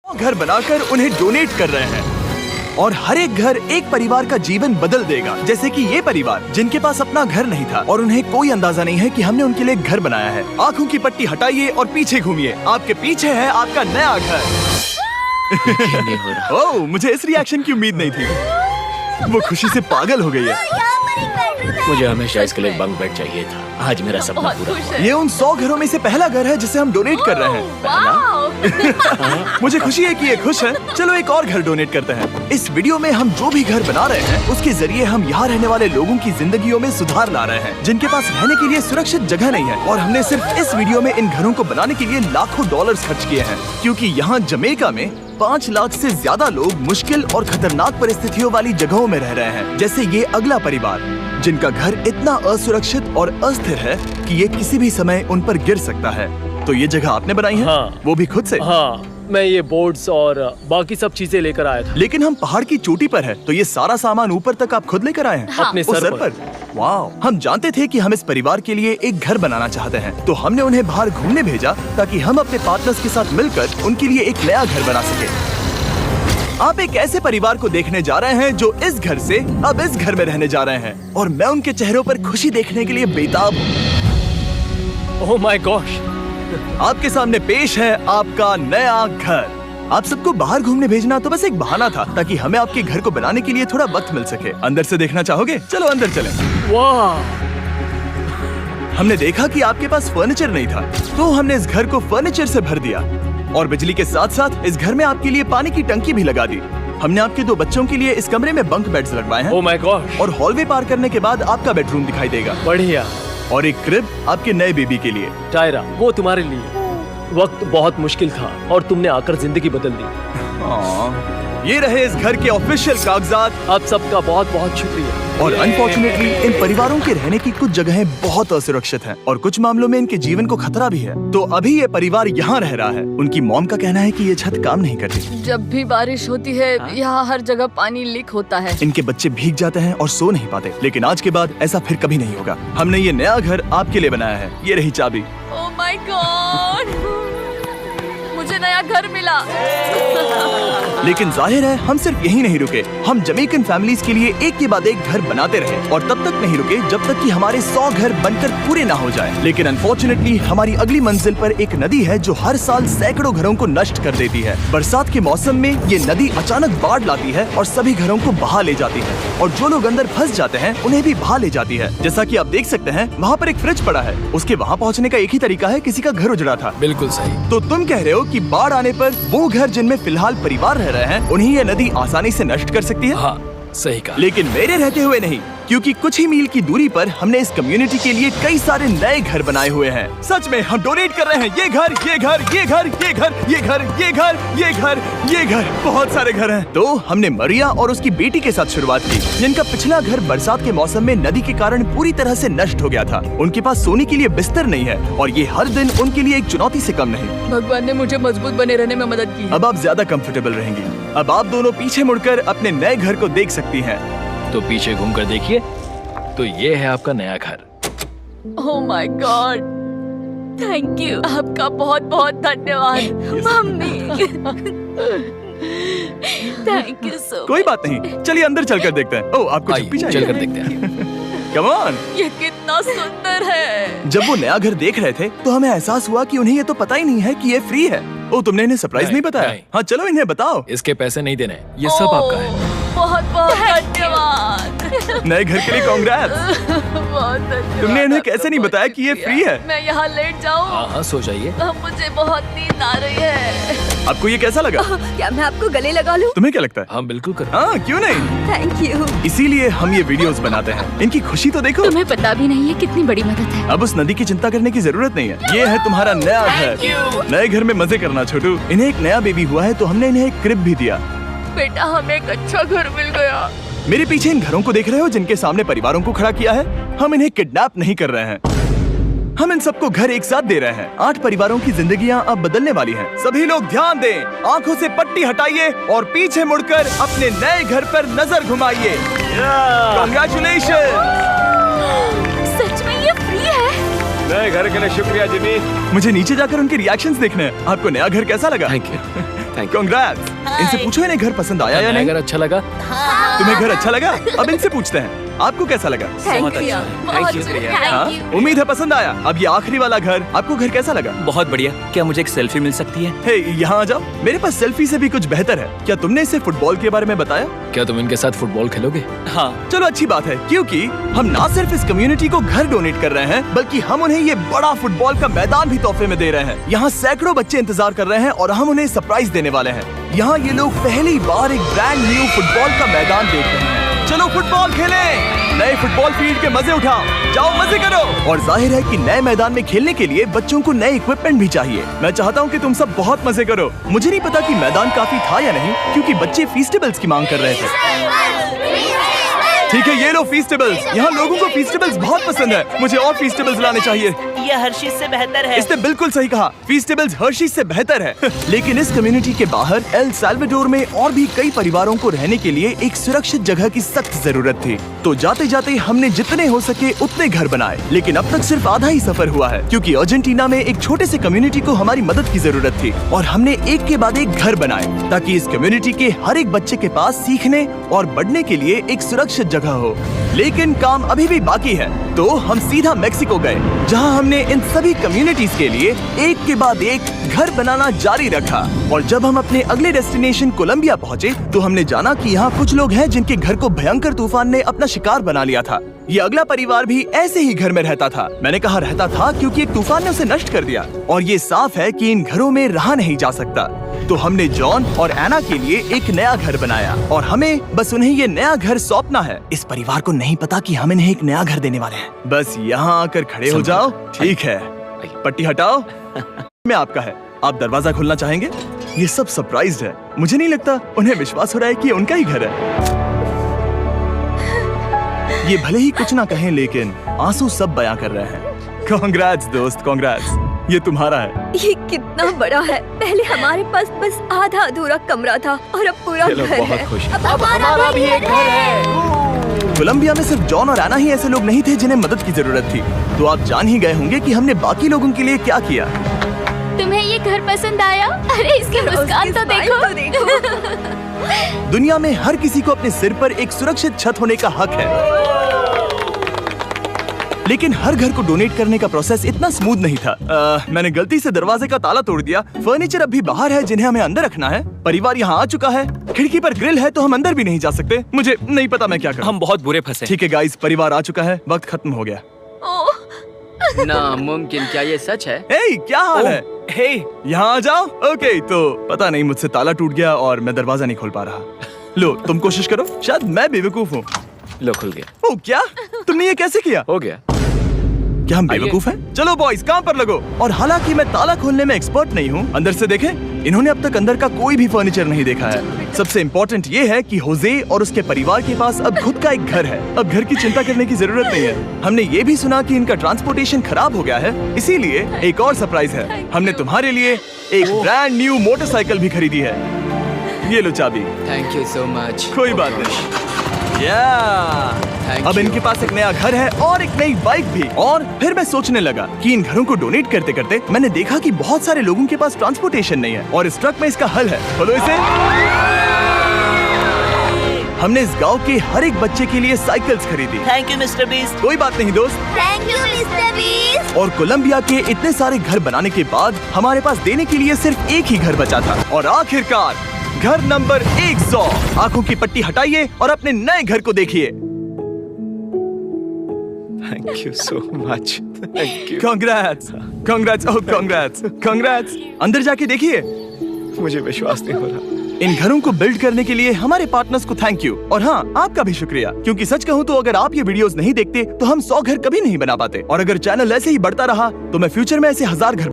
घर बनाकर उन्हें डोनेट कर रहे हैं और हर एक घर एक परिवार का जीवन बदल देगा। जैसे कि ये परिवार जिनके पास अपना घर नहीं था और उन्हें कोई अंदाजा नहीं है कि हमने उनके लिए घर बनाया है। आंखों की पट्टी हटाइए और पीछे घूमिए। आपके पीछे है आपका नया घर। ओह, मुझे इस रिएक्शन की उम्मीद नहीं थी। वो खुशी से पागल हो गई है। मुझे हमेशा इसके लिए बंक बेड चाहिए था। आज मेरा सपना पूरा हुआ। ये उन 100 घरों में से पहला घर है जिसे हम डोनेट कर रहे हैं। मुझे खुशी है कि ये खुश है। चलो एक और घर डोनेट करते हैं। इस वीडियो में हम जो भी घर बना रहे हैं उसके जरिए हम यहाँ रहने वाले लोगों की जिंदगियों में सुधार ला रहे हैं जिनके पास रहने के लिए सुरक्षित जगह नहीं है। और हमने सिर्फ इस वीडियो में इन घरों को बनाने के लिए लाखों डॉलर्स खर्च किए हैं, क्योंकि यहाँ जमैका में 5 लाख से ज्यादा लोग मुश्किल और खतरनाक परिस्थितियों वाली जगहों में रह रहे हैं। जैसे ये अगला परिवार जिनका घर इतना असुरक्षित और अस्थिर है कि ये किसी भी समय उन पर गिर सकता है। तो ये जगह आपने बनाई है? हाँ। वो भी खुद से? हाँ, मैं ये बोर्ड्स और बाकी सब चीजें लेकर आया था। लेकिन हम पहाड़ की चोटी पर है, तो ये सारा सामान ऊपर तक आप खुद लेकर आए हैं? हाँ। अपने उस सर पर। वाह, हम जानते थे कि हम इस परिवार के लिए एक घर बनाना चाहते हैं, तो हमने उन्हें बाहर घूमने भेजा ताकि हम अपने पार्टनर्स के साथ मिलकर उनके लिए एक नया घर बना सके। आप एक ऐसे परिवार को देखने जा रहे हैं जो इस घर से अब इस घर में रहने जा रहे हैं, और मैं उनके चेहरों पर खुशी देखने के लिए बेताब हूँ। Oh my gosh! आपके सामने पेश है आपका नया घर। आप सबको बाहर घूमने भेजना तो बस एक बहाना था ताकि हमें आपके घर को बनाने के लिए थोड़ा वक्त मिल सके। अंदर से देखना चाहोगे? चलो अंदर चलें। वाह! हमने देखा कि आपके पास फर्नीचर नहीं था, तो हमने इस घर को फर्नीचर से भर दिया और बिजली के साथ साथ इस घर में आपके लिए पानी की टंकी भी लगा दी। हमने आपके 2 बच्चों के लिए इस कमरे में बंक बेड्स लगवाए हैं। Oh my gosh! और हॉलवे पार करने के बाद आपका बेडरूम दिखाई देगा। बढ़िया। और एक क्रिब आपके नए बेबी के लिए। टायरा, वो तुम्हारे लिए। वक्त बहुत मुश्किल था और तुमने आकर जिंदगी बदल दी। ये रहे इस घर के ऑफिशियल कागजात। आप सबका बहुत बहुत शुक्रिया। और अनफॉर्चुनेटली इन परिवारों के रहने की कुछ जगहें बहुत असुरक्षित हैं और कुछ मामलों में इनके जीवन को खतरा भी है। तो अभी ये परिवार यहाँ रह रहा है। उनकी मॉम का कहना है कि ये छत काम नहीं करती। जब भी बारिश होती है यहाँ हर जगह पानी लीक होता है। इनके बच्चे भीग जाते हैं और सो नहीं पाते, लेकिन आज के बाद ऐसा फिर कभी नहीं होगा। हमने ये नया घर आपके लिए बनाया है। ये रही चाबी। Oh my God! मुझे नया घर मिला। लेकिन जाहिर है हम सिर्फ यही नहीं रुके। हम जमैकन फैमिलीज के लिए एक के बाद एक घर बनाते रहे और तब तक नहीं रुके जब तक कि हमारे 100 घर बनकर पूरे ना हो जाए। लेकिन अनफॉर्चुनेटली हमारी अगली मंजिल पर एक नदी है जो हर साल सैकड़ों घरों को नष्ट कर देती है। बरसात के मौसम में ये नदी अचानक बाढ़ लाती है और सभी घरों को बहा ले जाती है, और जो लोग अंदर फंस जाते हैं उन्हें भी बहा ले जाती है। जैसा कि आप देख सकते हैं वहाँ पर एक फ्रिज पड़ा है। उसके वहाँ पहुँचने का एक ही तरीका है, किसी का घर उजड़ा था। बिल्कुल सही। तो तुम कह रहे हो कि बाढ़ आने पर वो घर जिनमें फिलहाल परिवार रह रहे हैं उन्हें ये नदी आसानी से नष्ट कर सकती है? हाँ, सही कहा। लेकिन मेरे रहते हुए नहीं, क्योंकि कुछ ही मील की दूरी पर हमने इस कम्युनिटी के लिए कई सारे नए घर बनाए हुए हैं। सच में हम डोनेट कर रहे हैं। ये घर, ये घर, ये घर, ये घर, ये घर, ये घर, ये घर, ये घर, बहुत सारे घर हैं। तो हमने मरिया और उसकी बेटी के साथ शुरुआत की, जिनका पिछला घर बरसात के मौसम में नदी के कारण पूरी तरह से नष्ट हो गया था। उनके पास सोने के लिए बिस्तर नहीं है और ये हर दिन उनके लिए एक चुनौती से कम नहीं। भगवान ने मुझे मजबूत बने रहने में मदद की। अब आप ज्यादा कंफर्टेबल रहेंगी। अब आप दोनों पीछे मुड़कर अपने नए घर को देख सकती हैं। तो पीछे घूमकर देखिए, तो ये है आपका नया घर। Oh my God! Thank you. आपका बहुत बहुत धन्यवाद मम्मी। Thank you so. कोई बात नहीं, चलिए अंदर चलकर देखते हैं। ओह, आपको छुट्टी चाहिए? चलकर देखते हैं। Come on. ये कितना सुंदर है। जब वो नया घर देख रहे थे तो हमें एहसास हुआ कि उन्हें ये तो पता ही नहीं है कि ये फ्री है। ओ, तुमने इन्हें सरप्राइज नहीं बताया? नहीं। हाँ, चलो इन्हें बताओ। इसके पैसे नहीं देने, ये सब आपका है। बहुत बहुत धन्यवाद। नए घर के लिए कांग्रेट्स। बहुत धन्यवाद। तुमने इन्हें कैसे नहीं बताया कि ये फ्री है? मैं यहाँ लेट जाऊँ? हाँ, सो जाइए। मुझे बहुत नींद आ रही है। आपको ये कैसा लगा? क्या मैं आपको गले लगा लूं? तुम्हें क्या लगता है? हाँ, बिल्कुल कर। हाँ, क्यों नहीं? Thank you. इसीलिए हम ये वीडियोस बनाते हैं। इनकी खुशी तो देखो। तुम्हें पता भी नहीं है कितनी बड़ी मदद है। अब उस नदी की चिंता करने की जरूरत नहीं है। ये है तुम्हारा नया घर। नए घर में मजे करना छोटू। इन्हें एक नया बेबी हुआ है तो हमने इन्हें एक क्रिब भी दिया। बेटा, हमें एक अच्छा घर मिल गया। मेरे पीछे इन घरों को देख रहे हो जिनके सामने परिवारों को खड़ा किया है? हम इन्हें किडनैप नहीं कर रहे हैं। हम इन सबको घर एक साथ दे रहे हैं। 8 परिवारों की जिंदगियां अब बदलने वाली हैं। सभी लोग ध्यान दें, आंखों से पट्टी हटाइए और पीछे मुड़कर अपने नए घर पर नजर घुमाइए। कांग्रेचुलेशन। सच में ये फ्री है? नए घर के लिए शुक्रिया जिमी। मुझे नीचे जाकर उनके रिएक्शंस देखने हैं। आपको नया घर कैसा लगा? Thank you. Thank you. Congrats. इनसे पूछो इन्हें घर पसंद आया या नहीं। अगर अच्छा लगा तुम्हें घर अच्छा लगा? अब इनसे पूछते हैं आपको कैसा लगा? थैंक यू Thank you, प्रिया। हाँ? Thank you. उम्मीद है पसंद आया। अब ये आखिरी वाला घर, आपको घर कैसा लगा? बहुत बढ़िया। क्या मुझे एक सेल्फी मिल सकती है? हे, यहाँ आ जाओ। मेरे पास सेल्फी से भी कुछ बेहतर है। क्या तुमने इसे फुटबॉल के बारे में बताया? क्या तुम इनके साथ फुटबॉल खेलोगे? हाँ। चलो अच्छी बात है, क्योंकि हम ना सिर्फ इस कम्युनिटी को घर डोनेट कर रहे हैं, बल्कि हम उन्हें ये बड़ा फुटबॉल का मैदान भी तोहफे में दे रहे हैं। यहाँ सैकड़ों बच्चे इंतजार कर रहे हैं और हम उन्हें सरप्राइज देने वाले हैं। यहाँ ये लोग पहली बार एक ब्रांड न्यू फुटबॉल का मैदान देख रहे हैं। चलो फुटबॉल खेलें, नए फुटबॉल फील्ड के मजे उठाओ, जाओ मजे करो। और जाहिर है कि नए मैदान में खेलने के लिए बच्चों को नए इक्विपमेंट भी चाहिए। मैं चाहता हूँ कि तुम सब बहुत मजे करो। मुझे नहीं पता कि मैदान काफी था या नहीं, क्योंकि बच्चे फीस्टेबल्स की मांग कर रहे थे। ठीक है, ये लो फीस्टेबल्स। यहाँ लोगों को फीस्टेबल्स बहुत पसंद है। मुझे और फीस्टेबल्स लाने चाहिए। ये हर्षीज से बेहतर है। इसने बिल्कुल सही कहा, फीस्टेबल्स हर्शीज से बेहतर है। लेकिन इस कम्युनिटी के बाहर एल साल्वाडोर में और भी कई परिवारों को रहने के लिए एक सुरक्षित जगह की सख्त जरूरत थी। तो जाते जाते हमने जितने हो सके उतने घर बनाए, लेकिन अब तक सिर्फ आधा ही सफर हुआ है, क्योंकि अर्जेंटीना में एक छोटे से कम्युनिटी को हमारी मदद की जरूरत थी और हमने एक के बाद एक घर बनाए ताकि इस कम्युनिटी के हर एक बच्चे के पास सीखने और बढ़ने के लिए एक सुरक्षित जगह हो। लेकिन काम अभी भी बाकी है, तो हम सीधा मेक्सिको गए, जहां हमने इन सभी कम्युनिटीज के लिए एक के बाद एक घर बनाना जारी रखा। और जब हम अपने अगले डेस्टिनेशन कोलंबिया पहुंचे, तो हमने जाना कि यहाँ कुछ लोग हैं जिनके घर को भयंकर तूफान ने अपना शिकार बना लिया था। ये अगला परिवार भी ऐसे ही घर में रहता था। मैंने कहा रहता था क्योंकि एक तूफान ने उसे नष्ट कर दिया, और ये साफ है कि इन घरों में रहा नहीं जा सकता। तो हमने जॉन और एना के लिए एक नया घर बनाया और हमें बस उन्हें ये नया घर सौंपना है। इस परिवार को नहीं पता कि हम इन्हें एक नया घर देने वाले हैं। बस यहाँ आकर खड़े हो जाओ। ठीक है, पट्टी हटाओ। में आपका है। आप दरवाजा खोलना चाहेंगे? ये सब सरप्राइज्ड है। मुझे नहीं लगता उन्हें विश्वास हो रहा है कि ये उनका ही घर है। ये भले ही कुछ ना कहें, लेकिन आंसू सब बयां कर रहे हैं। कांग्रेट्स दोस्त, कांग्रेट्स। ये तुम्हारा है। ये कितना बड़ा है। पहले हमारे पास बस आधा अधूरा कमरा था और अब पूरा घर है। बहुत खुश। अब हमारा भी एक घर है। कोलंबिया में सिर्फ जॉन और एना ही ऐसे लोग नहीं थे जिन्हें मदद की जरूरत थी। तो आप जान ही गए होंगे कि हमने बाकी लोगों के लिए क्या किया। तुम्हें ये घर पसंद आया? अरे इसकी मुस्कान तो देखो। दुनिया में हर किसी को अपने सिर पर एक सुरक्षित छत होने का हक है, लेकिन हर घर को डोनेट करने का प्रोसेस इतना स्मूथ नहीं था। मैंने गलती से दरवाजे का ताला तोड़ दिया। फर्नीचर अब भी बाहर है जिन्हें हमें अंदर रखना है। परिवार यहाँ आ चुका है। खिड़की पर ग्रिल है तो हम अंदर भी नहीं जा सकते। मुझे नहीं पता मैं क्या करूं। हम बहुत बुरे फंसे। ठीक है गाइस, परिवार आ चुका है। वक्त खत्म हो गया। नामुमकिन, क्या ये सच है? हे, क्या हाल है? हे, यहाँ आ जाओ। ओके, तो पता नहीं मुझसे ताला टूट गया और मैं दरवाजा नहीं खोल पा रहा। लो, तुम कोशिश करो। शायद मैं बेवकूफ हूँ। लो खुल गया। ओ क्या? तुमने ये कैसे किया? हो गया। क्या हम बेवकूफ हैं? चलो बॉयज, काम पर लगो। और हालांकि मैं ताला खोलने में एक्सपर्ट नहीं हूँ, अंदर से देखें, इन्होंने अब तक अंदर का कोई भी फर्नीचर नहीं देखा है। सबसे इम्पोर्टेंट ये है कि होजे और उसके परिवार के पास अब खुद का एक घर है। अब घर की चिंता करने की जरूरत नहीं है। हमने ये भी सुना कि इनका ट्रांसपोर्टेशन खराब हो गया है, इसीलिए एक और सरप्राइज है। हमने तुम्हारे लिए एक ब्रांड न्यू मोटरसाइकिल भी खरीदी है। ये लो चाबी। Thank you so much. कोई बात नहीं। अब इनके पास एक नया घर है और एक नई बाइक भी। और फिर मैं सोचने लगा कि इन घरों को डोनेट करते करते मैंने देखा कि बहुत सारे लोगों के पास ट्रांसपोर्टेशन नहीं है, और इस ट्रक में इसका हल है। खोलो इसे। हमने इस गांव के हर एक बच्चे के लिए साइकिल्स खरीदी। Thank you mister beast. कोई बात नहीं दोस्त। Thank you mister beast. और कोलंबिया के इतने सारे घर बनाने के बाद हमारे पास देने के लिए सिर्फ एक ही घर बचा था। और आखिरकार घर नंबर 100। आंखों की पट्टी हटाइए और अपने नए घर को देखिए। Thank you so much. Thank you. Congrats, congrats, oh congrats, congrats. अंदर जाके देखिए। मुझे विश्वास नहीं हो रहा। इन घरों को बिल्ड करने के लिए हमारे पार्टनर्स को थैंक यू, और हाँ, आपका भी शुक्रिया, क्योंकि सच कहूँ तो अगर आप ये वीडियोस नहीं देखते तो हम 100 घर कभी नहीं बना पाते। और अगर चैनल ऐसे ही बढ़ता रहा तो मैं फ्यूचर में ऐसे 1000 घर